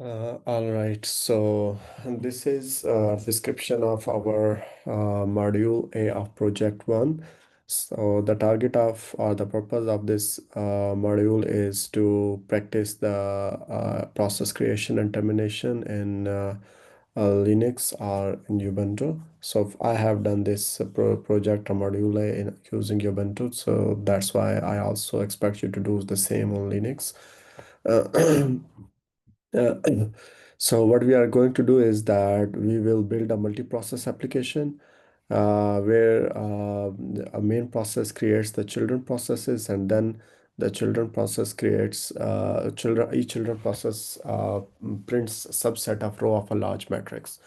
All right, so this is a description of our module A of Project 1. So the target of or the purpose of this module is to practice the process creation and termination in Linux or in Ubuntu. So I have done this project or module A using Ubuntu, so that's why I also expect you to do the same on Linux. Uh, Uh, so what we are going to do is that we will build a multi-process application where a main process creates the children processes, and then the children process creates each children process prints a subset of row of a large matrix.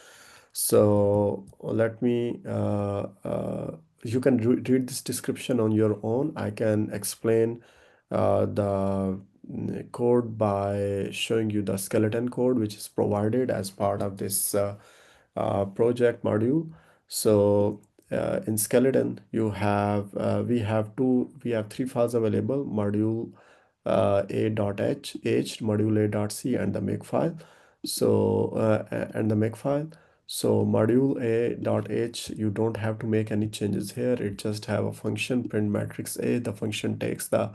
So let me you can read this description on your own. I can explain the code by showing you the skeleton code which is provided as part of this project module. So in skeleton you have we have three files available: module a.h, module a.c, and the make file. So and the make file. So module a.h, you don't have to make any changes here. It just have a function print matrix A. The function takes the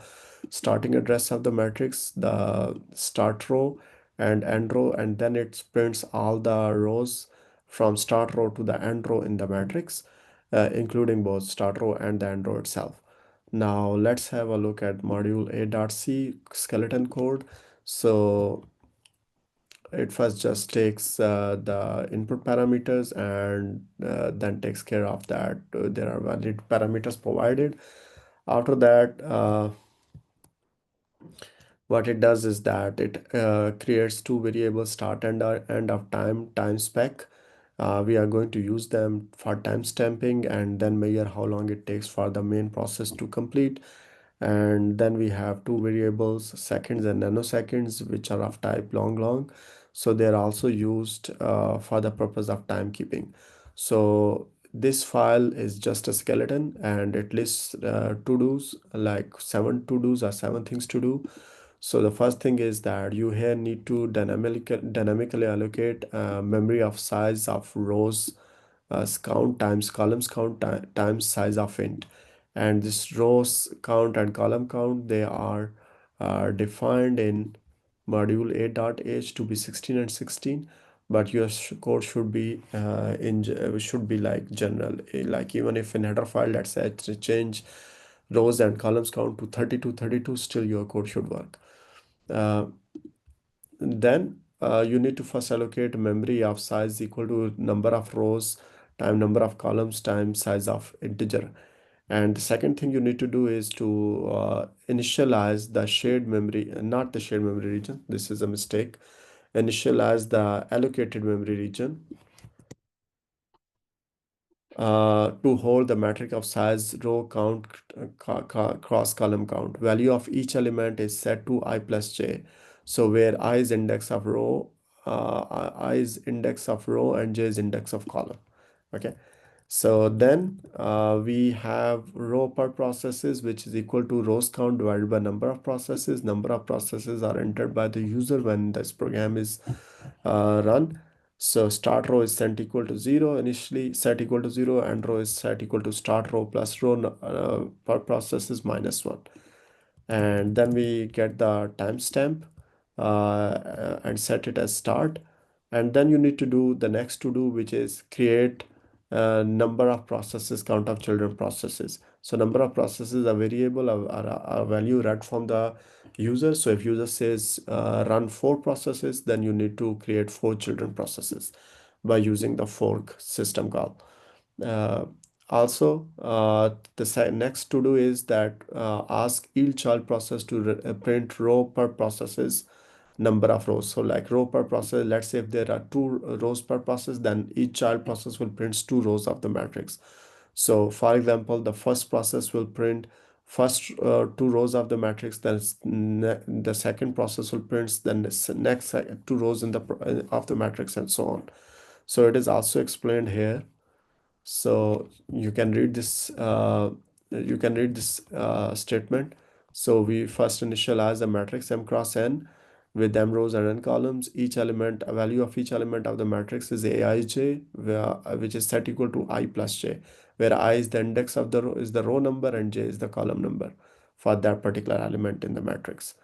starting address of the matrix, the start row and end row, and then it prints all the rows from start row to the end row in the matrix, including both start row and the end row itself. Now let's have a look at module a.c skeleton code. So it first just takes the input parameters and then takes care of that. There are valid parameters provided. After that, what it does is that it creates two variables: start and end of time spec. We are going to use them for time stamping and then measure how long it takes for the main process to complete. And then we have two variables, seconds and nanoseconds, which are of type long. So they're also used for the purpose of timekeeping. So this file is just a skeleton, and it lists to-dos, like seven to-dos or seven things to do. So the first thing is that you here need to dynamically allocate memory of size of rows count times columns count times size of int. And this rows count and column count, they are defined in module a.h to be 16 and 16, but your code should be should be like general. Like even if in header file, let's say change rows and columns count to 32, still your code should work. uh, then you need to first allocate memory of size equal to number of rows time number of columns times size of integer. And the second thing you need to do is to initialize the shared memory, not the shared memory region. This is a mistake. Initialize the allocated memory region to hold the metric of size, row count, cross column count. Value of each element is set to I plus j. So where I is index of row, I is index of row, and j is index of column. Okay. So then we have row per processes, which is equal to rows count divided by number of processes. Number of processes are entered by the user when this program is run. So start row is set equal to 0 initially, set equal to 0, and row is set equal to start row plus row per process is -1. And then we get the timestamp and set it as start. And then you need to do the next to do, which is create number of processes, count of children processes. So number of processes, a variable, a value read from the user. So if user says run 4 processes, then you need to create 4 children processes by using the fork system call. Uh, Also, the next to do is that ask each child process to print row per processes number of rows. So like row per process, let's say if there are 2 rows per process, then each child process will print 2 rows of the matrix. So for example, the first process will print first 2 rows of the matrix, then the second process will print then the next 2 rows in the of the matrix, and so on. So it is also explained here. So you can read this statement. So we first initialize the matrix m cross n, with m rows and n columns. Each element, a value of each element of the matrix is aij, which is set equal to I plus j, where I is the index of the row, is the row number, and j is the column number for that particular element in the matrix.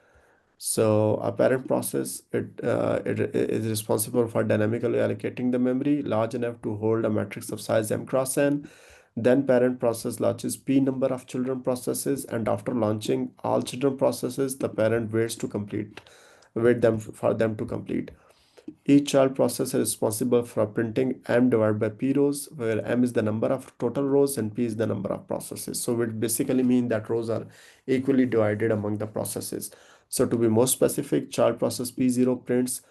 So a parent process, it is responsible for dynamically allocating the memory large enough to hold a matrix of size m cross n. Then parent process launches p number of children processes, and after launching all children processes, the parent waits to complete, wait them for them to complete. Each child process is responsible for printing m divided by p rows, where m is the number of total rows and p is the number of processes. So it basically means that rows are equally divided among the processes. So to be more specific, child process p0 prints,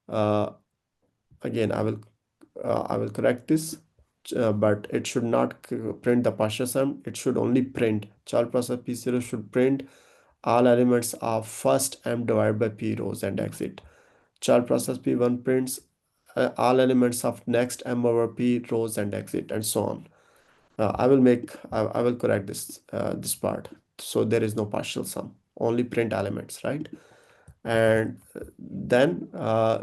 uh, again, I will correct this, but it should not print the partial sum. It should only print, child process p0 should print all elements of first m divided by p rows and exit. Child process p1 prints all elements of next m over p rows and exit, and so on. I will correct this part. So there is no partial sum, only print elements, right? And then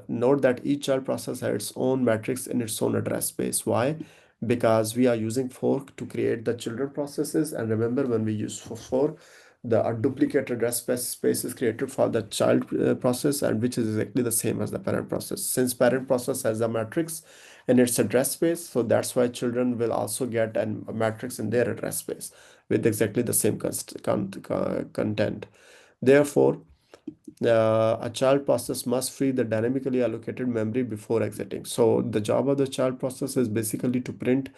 note that each child process has its own matrix in its own address space. Why? Because we are using fork to create the children processes, and remember, when we use for the a duplicate address space is created for the child process, and which is exactly the same as the parent process. Since parent process has a matrix in its address space, so that's why children will also get a matrix in their address space with exactly the same content. Therefore, a child process must free the dynamically allocated memory before exiting. So the job of the child process is basically to print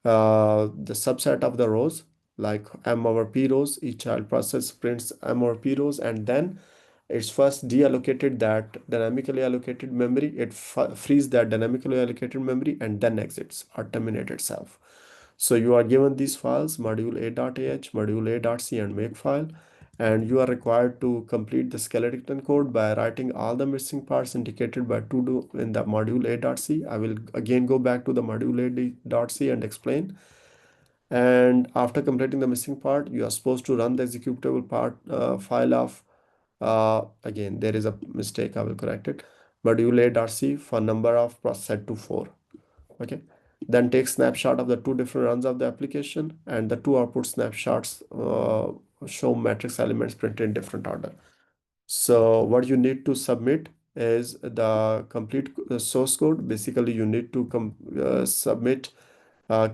the subset of the rows, like m over p rows. Each child process prints m over p rows, and then it's first deallocated that dynamically allocated memory. It frees that dynamically allocated memory and then exits or terminate itself. So you are given these files, module.a.h, module.a.c, and makefile, and you are required to complete the skeleton code by writing all the missing parts indicated by to do in the module.a.c. I will again go back to the module.a.c and explain. And after completing the missing part, you are supposed to run the executable part file of, again, there is a mistake, I will correct it, module.a.c for number of process set to 4. Okay, then take snapshot of the two different runs of the application, and the two output snapshots show matrix elements printed in different order. So what you need to submit is the complete source code. Basically, you need to submit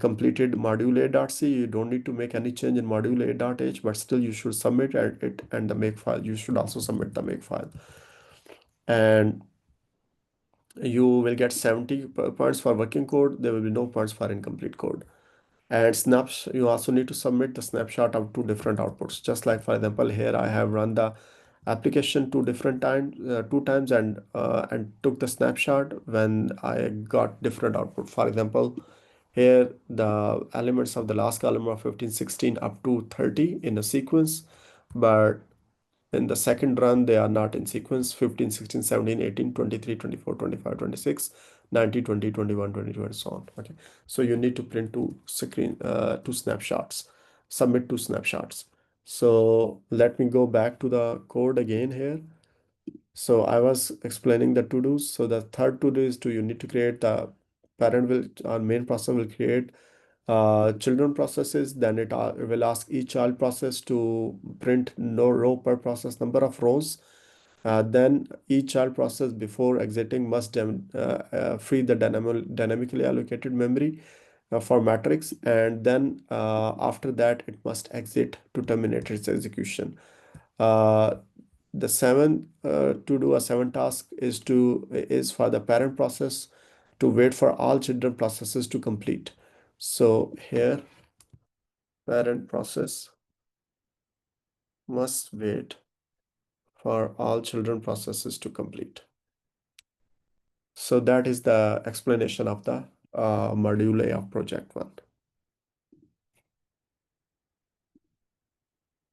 completed module.a.c. You don't need to make any change in module.a.h, but still you should submit it, and the make file. You should also submit the make file. And you will get 70 points for working code. There will be no points for incomplete code. And snaps, you also need to submit the snapshot of two different outputs. Just like, for example, here I have run the application two times, and took the snapshot when I got different output. For example, here the elements of the last column are 15, 16 up to 30 in a sequence, but in the second run, they are not in sequence: 15, 16, 17, 18, 23, 24, 25, 26, 90, 20, 21, 22, and so on. Okay. So you need to print two snapshots, submit two snapshots. So let me go back to the code again here. So I was explaining the to-dos. So the third to-do is you need to create the parent will, our main process will create children processes. Then it will ask each child process to print no row per process number of rows. Then each child process before exiting must free the dynamically allocated memory for matrix, and then after that it must exit to terminate its execution. Uh, the seven to do a seven task is for the parent process to wait for all children processes to complete. So here, parent process must wait for all children processes to complete. So that is the explanation of the module A of project 1.